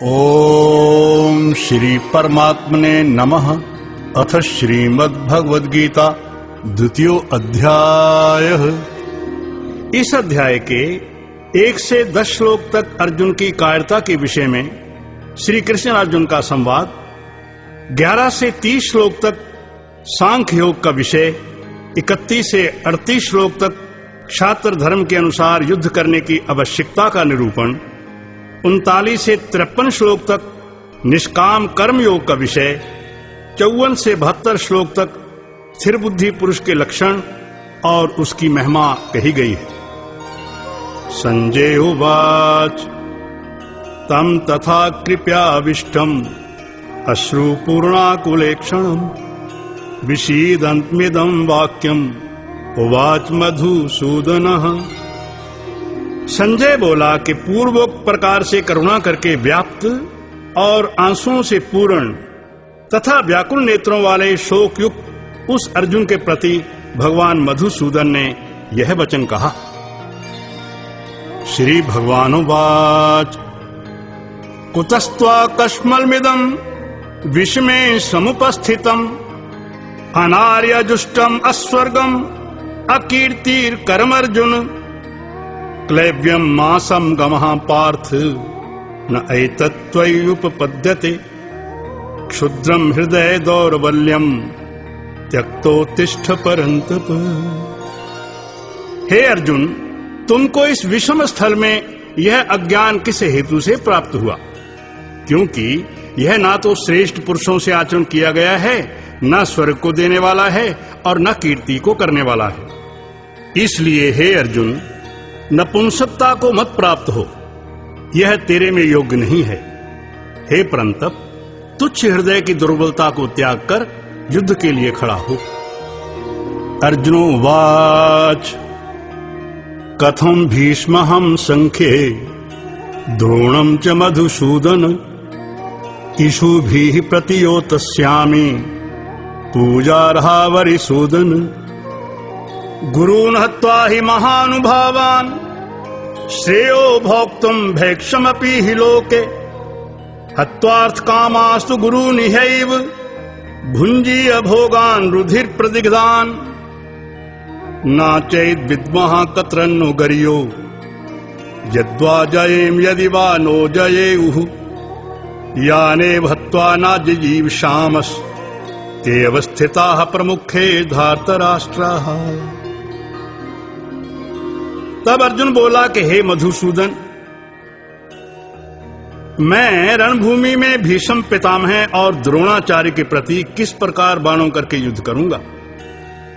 ओम श्री परमात्मने नमः। अथ श्रीमद्भगवद्गीता द्वितीयो अध्यायः। इस अध्याय के 1 से 10 श्लोक तक अर्जुन की कायरता के विषय में श्री कृष्ण अर्जुन का संवाद, 11 से 30 श्लोक तक सांख्य योग का विषय, 31 से 38 श्लोक तक क्षात्र धर्म के अनुसार युद्ध करने की आवश्यकता का निरूपण, 39 से 53 श्लोक तक निष्काम कर्म योग का विषय, 54 से 72 श्लोक तक स्थिर बुद्धि पुरुष के लक्षण और उसकी महिमा कही गई है। संजय उवाच तम तथा कृपयाविष्टम अश्रुपूर्णाकुलेक्षणम् विषीदन्तमिदं वाक्यम उवाच मधुसूदनः। संजय बोला कि पूर्वोक्त प्रकार से करुणा करके व्याप्त और आंसुओं से पूर्ण तथा व्याकुल नेत्रों वाले शोक युक्त उस अर्जुन के प्रति भगवान मधुसूदन ने यह वचन कहा। श्री भगवानुवाच कुतस्त्वा कश्मलमिदं विषमे समुपस्थितम् अनार्यजुष्टम् अस्वर्गम् अकीर्तिर्करमर्जुन क्लैव्यं मासं गमः पार्थ न एतत्त्वयुपपद्यते क्षुद्रं हृदय दौर्बल्यं त्यक्तोत्तिष्ठ परन्तप। हे अर्जुन, तुमको इस विषम स्थल में यह अज्ञान किस हेतु से प्राप्त हुआ? क्योंकि यह ना तो श्रेष्ठ पुरुषों से आचरण किया गया है, न स्वर्ग को देने वाला है और न कीर्ति को करने वाला है। इसलिए हे अर्जुन, नपुंसकता को मत प्राप्त हो, यह तेरे में योग्य नहीं है। हे परंतप, तुच्छ हृदय की दुर्बलता को त्याग कर युद्ध के लिए खड़ा हो। अर्जुनो उवाच कथं भीष्महं संख्ये द्रोणं च मधुसूदन इषुभिः प्रतियोतस्यामि पूजार्हा वरिसूदन। गुरून् हत्वा हि महानुभावान् श्रेयो भोक्तुम् भैक्षमपि हि लोके हत्वार्थकामास्तु गुरूनिहैव भुञ्जीय भोगान् रुधिर्प्रदिग्धान् नाचैद् विद्मः कतरन्नो गर्यो यद्वा जयेम यदि वा नो जयेयुः याने हत्वा न जिजीविषामस् ते अवस्थिताः प्रमुखे धार्तराष्ट्राः। तब अर्जुन बोला कि हे मधुसूदन, मैं रणभूमि में भीष्म पितामह और द्रोणाचार्य के प्रति किस प्रकार बाणों करके युद्ध करूंगा?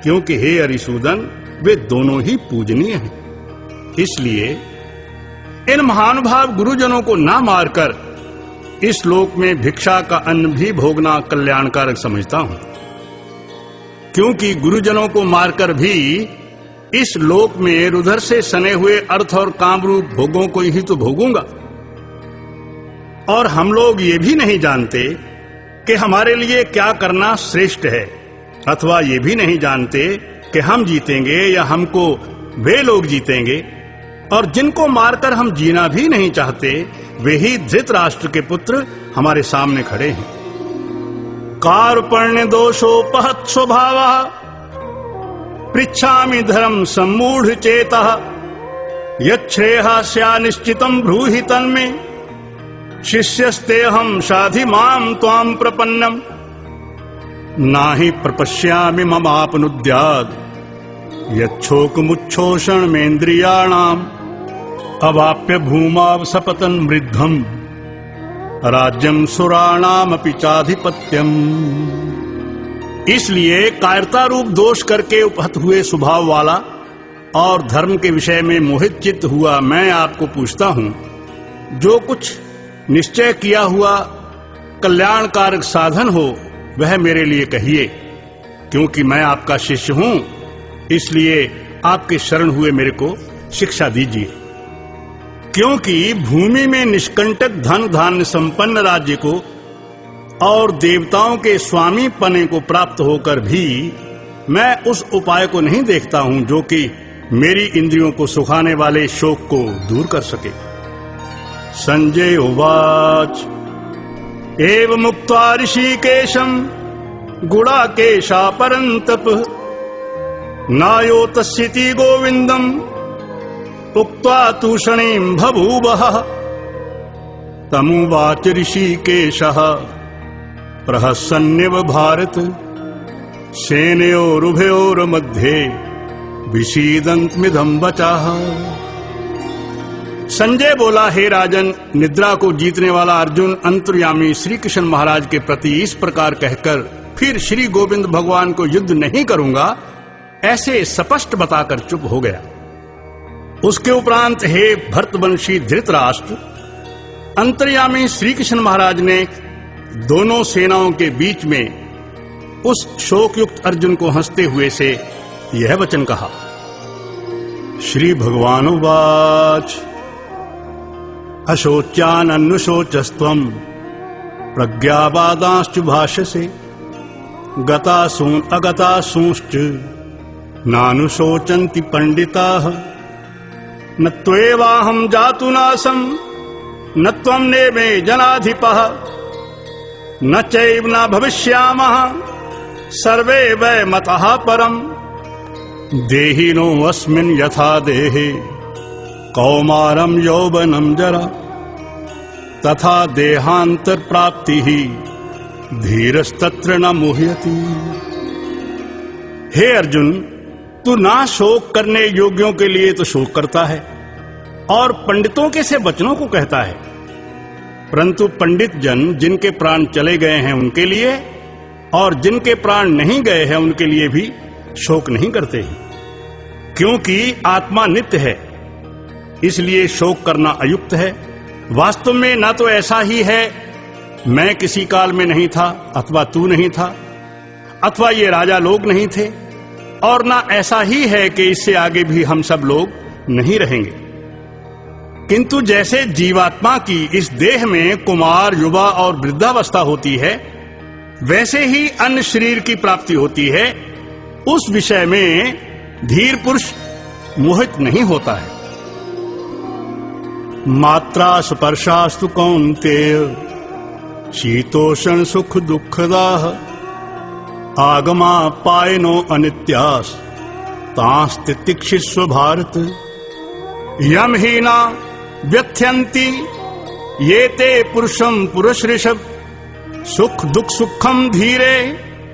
क्योंकि हे हरिसूदन, वे दोनों ही पूजनीय हैं। इसलिए इन महानुभाव गुरुजनों को ना मारकर इस लोक में भिक्षा का अन्न भी भोगना कल्याणकारक समझता हूं। क्योंकि गुरुजनों को मारकर भी इस लोक में रुधिर से सने हुए अर्थ और कामरूप भोगों को ही तो भोगूंगा। और हम लोग ये भी नहीं जानते कि हमारे लिए क्या करना श्रेष्ठ है, अथवा ये भी नहीं जानते कि हम जीतेंगे या हमको वे लोग जीतेंगे। और जिनको मारकर हम जीना भी नहीं चाहते, वे ही धृतराष्ट्र के पुत्र हमारे सामने खड़े हैं। कार्पण्य दोषोपहत स्वभावः पृच्छामि धर्म सम्मूढ़ चेतः यच्छ्रेयः स्या निश्चितं ब्रूहि तन्मे शिष्यस्तेऽहं साधि मां त्वां प्रपन्नम् नाहि प्रपश्यामि ममापनुद्याद् यच्छोकमुच्छोषणमेन्द्रियाणाम् अवाप्य भूमाव सपतन मृद्धम राज्यम सुराणामपि चाधिपत्यम। इसलिए कायरता रूप दोष करके उपहत हुए स्वभाव वाला और धर्म के विषय में मोहित चित्त हुआ मैं आपको पूछता हूं, जो कुछ निश्चय किया हुआ कल्याणकारक साधन हो वह मेरे लिए कहिए। क्योंकि मैं आपका शिष्य हूं, इसलिए आपके शरण हुए मेरे को शिक्षा दीजिए। क्योंकि भूमि में निष्कंटक धन धान्य संपन्न राज्य को और देवताओं के स्वामी पने को प्राप्त होकर भी मैं उस उपाय को नहीं देखता हूं जो कि मेरी इंद्रियों को सुखाने वाले शोक को दूर कर सके। संजय उवाच एवमुक्त्वा ऋषिकेशं गुडाकेशा परन्तप नायोतस्यति गोविन्दम् उक्त्वा तूषणीं बभूवः तमुवाच ऋषिकेशः प्रहसन्निव भारत सेनयोरुभयोर्मध्ये विषीदन्तमिदं वचः। संजय बोला, हे राजन, निद्रा को जीतने वाला अर्जुन अंतर्यामी श्री कृष्ण महाराज के प्रति इस प्रकार कहकर फिर श्री गोविंद भगवान को युद्ध नहीं करूंगा ऐसे स्पष्ट बताकर चुप हो गया। उसके उपरांत हे भरतवंशी धृतराष्ट्र, अंतर्यामी श्री कृष्ण महाराज ने दोनों सेनाओं के बीच में उस शोकयुक्त अर्जुन को हंसते हुए से यह वचन कहा। श्री भगवानुवाच अशोच्यानन्नुशोचस्त्वं प्रज्ञावादांश्च भाषसे गतासून अगतासूंश्च नानुशोचन्ति पंडिताः न त्वेवाहं जातुनासं न त्वं नेमे जनाधिपः न चैव न भविष्यामः सर्वे वै मतः परम् देहिनो अस्मिन् यथा देहे कौमारं यौवनं जरा तथा देहांतर प्राप्ति ही धीरस्तत्र न मुह्यति। हे अर्जुन, तू ना शोक करने योग्यों के लिए तो शोक करता है और पंडितों के से वचनों को कहता है, परंतु पंडित जन जिनके प्राण चले गए हैं उनके लिए और जिनके प्राण नहीं गए हैं उनके लिए भी शोक नहीं करते हैं, क्योंकि आत्मा नित्य है, इसलिए शोक करना अयुक्त है। वास्तव में ना तो ऐसा ही है मैं किसी काल में नहीं था अथवा तू नहीं था अथवा ये राजा लोग नहीं थे, और ना ऐसा ही है कि इससे आगे भी हम सब लोग नहीं रहेंगे। किंतु जैसे जीवात्मा की इस देह में कुमार, युवा और वृद्धावस्था होती है, वैसे ही अन्य शरीर की प्राप्ति होती है। उस विषय में धीर पुरुष मोहित नहीं होता है। मात्रा स्पर्शास्तु कौन्तेय शीतोषण सुख दुःखदाः आगमा पायनो अनित्यास् तांस् तितिक्षिस्व भारत यम हीना व्यथ्यन्ति ये ते पुरुषं पुरुषऋषभ सुख दुख सुखम धीरे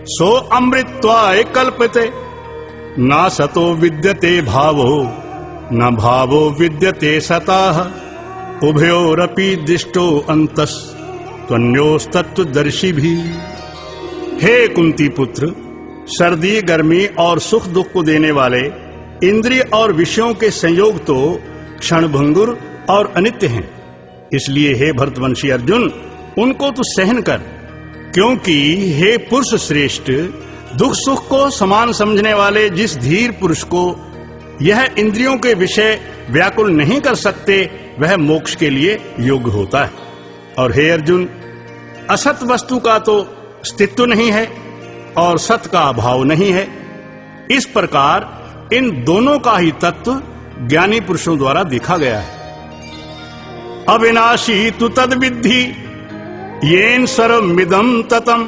सो अमृत्वाय कल्पते न सतो विद्यते भावो न भावो विद्यते सताः उभयोरपि दिष्टो अंतस् त्वन्योस्तत्वदर्शी भी। हे कुंती पुत्र, सर्दी गर्मी और सुख दुख को देने वाले इंद्रिय और विषयों के संयोग तो क्षणभंगुर और अनित्य हैं, इसलिए हे भरतवंशी अर्जुन उनको तू सहन कर, क्योंकि हे पुरुष श्रेष्ठ, दुख सुख को समान समझने वाले जिस धीर पुरुष को यह इंद्रियों के विषय व्याकुल नहीं कर सकते वह मोक्ष के लिए योग्य होता है। और हे अर्जुन, असत वस्तु का तो अस्तित्व नहीं है और सत का अभाव नहीं है। इस प्रकार इन दोनों का ही तत्व ज्ञानी पुरुषों द्वारा देखा गया है। अविनाशी तु तद विद्धि येन सर्वमिदं ततम्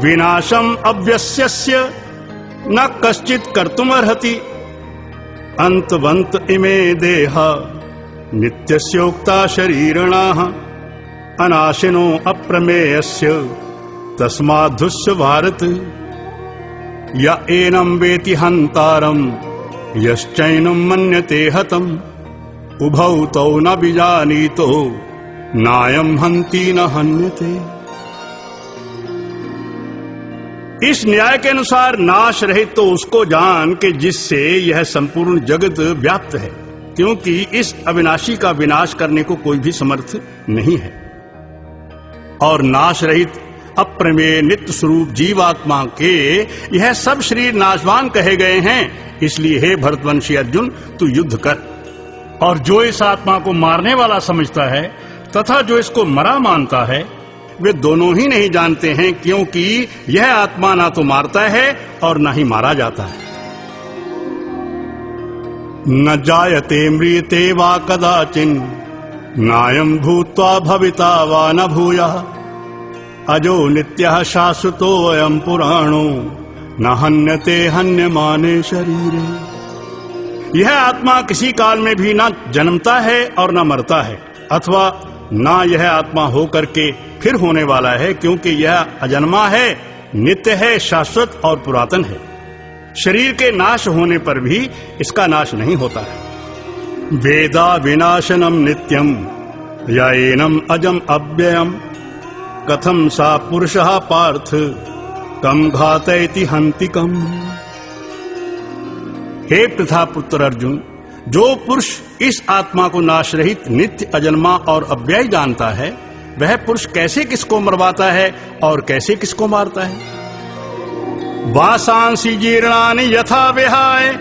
विनाशम अव्यस्यस्य न कश्चित् कर्तुमर्हति अंतवंत इमे देहा नित्यस्योक्ता शरीरणाः अनाशिनो अप्रमेयस्य तस्माद्धुस्य भारत य एनं वेति हन्तारं यश्चैनं मन्यते हतम् उभौ तौ न विजानीतो नायं हन्ति न हन्यते। इस न्याय के अनुसार नाश रहित तो उसको जान के जिससे यह संपूर्ण जगत व्याप्त है, क्योंकि इस अविनाशी का विनाश करने को कोई भी समर्थ नहीं है। और नाश रहित अप्रमेय नित्य स्वरूप जीवात्मा के यह सब शरीर नाशवान कहे गए हैं, इसलिए हे भरतवंशी अर्जुन तू युद्ध कर। और जो इस आत्मा को मारने वाला समझता है तथा जो इसको मरा मानता है, वे दोनों ही नहीं जानते हैं, क्योंकि यह आत्मा ना तो मारता है और ना ही मारा जाता है। न जायते म्रियते वा कदाचिन नायं भूत्वा भविता वा न भूयः अजो नित्यः शाश्वतोऽयं पुराणो न हन्यते हन्यमाने शरीरे। यह आत्मा किसी काल में भी न जन्मता है और न मरता है, अथवा ना यह आत्मा होकर के फिर होने वाला है, क्योंकि यह अजन्मा है, नित्य है, शाश्वत और पुरातन है। शरीर के नाश होने पर भी इसका नाश नहीं होता है। वेदा विनाशनम नित्यम याएनम अजम अव्ययम कथम सा पुरुषः पार्थ कम घातयति हन्तिकम। हे पृथापुत्र अर्जुन, जो पुरुष इस आत्मा को नाश रहित, नित्य, अजन्मा और अव्यय जानता है, वह पुरुष कैसे किसको मरवाता है और कैसे किसको मारता है। वासांसि जीर्णानि यथा विहाय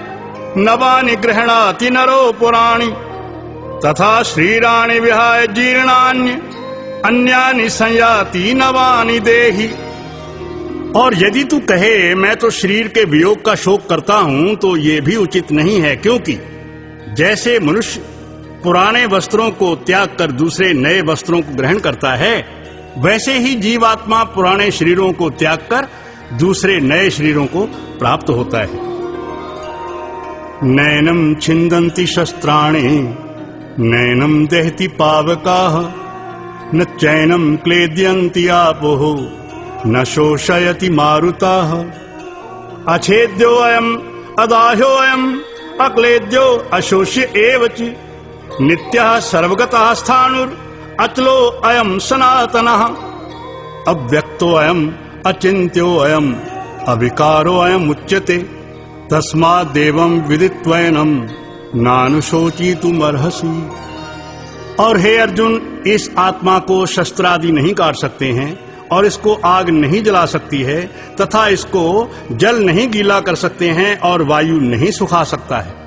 नवानि गृह्णाति नरो पुराणि तथा शरीराणि विहाय जीर्णान्य अन्यानि संयाति नवानि देहि। और यदि तू कहे मैं तो शरीर के वियोग का शोक करता हूं, तो ये भी उचित नहीं है, क्योंकि जैसे मनुष्य पुराने वस्त्रों को त्याग कर दूसरे नए वस्त्रों को ग्रहण करता है, वैसे ही जीवात्मा पुराने शरीरों को त्याग कर दूसरे नए शरीरों को प्राप्त होता है। नैनम छिन्दन्ति शस्त्राणि नैनम दहति पावकाः न चैनम क्लेद्यन्ति आपोः न शोषयति मारुताः अछेद्योऽयम् अदाह्योऽयम् अक्लेद्यो अशोष्य एव च नित्यः सर्वगतः स्थाणुर् अचलो अयम् सनातनः अव्यक्तो अयम् अचिन्त्यो अयम् अविकारो अयम् उच्यते तस्माद् देवं विदित्वैनं नानुशोचितुमर्हसि। और हे अर्जुन, इस आत्मा को शस्त्र आदि नहीं काट सकते हैं और इसको आग नहीं जला सकती है, तथा इसको जल नहीं गीला कर सकते हैं और वायु नहीं सुखा सकता है।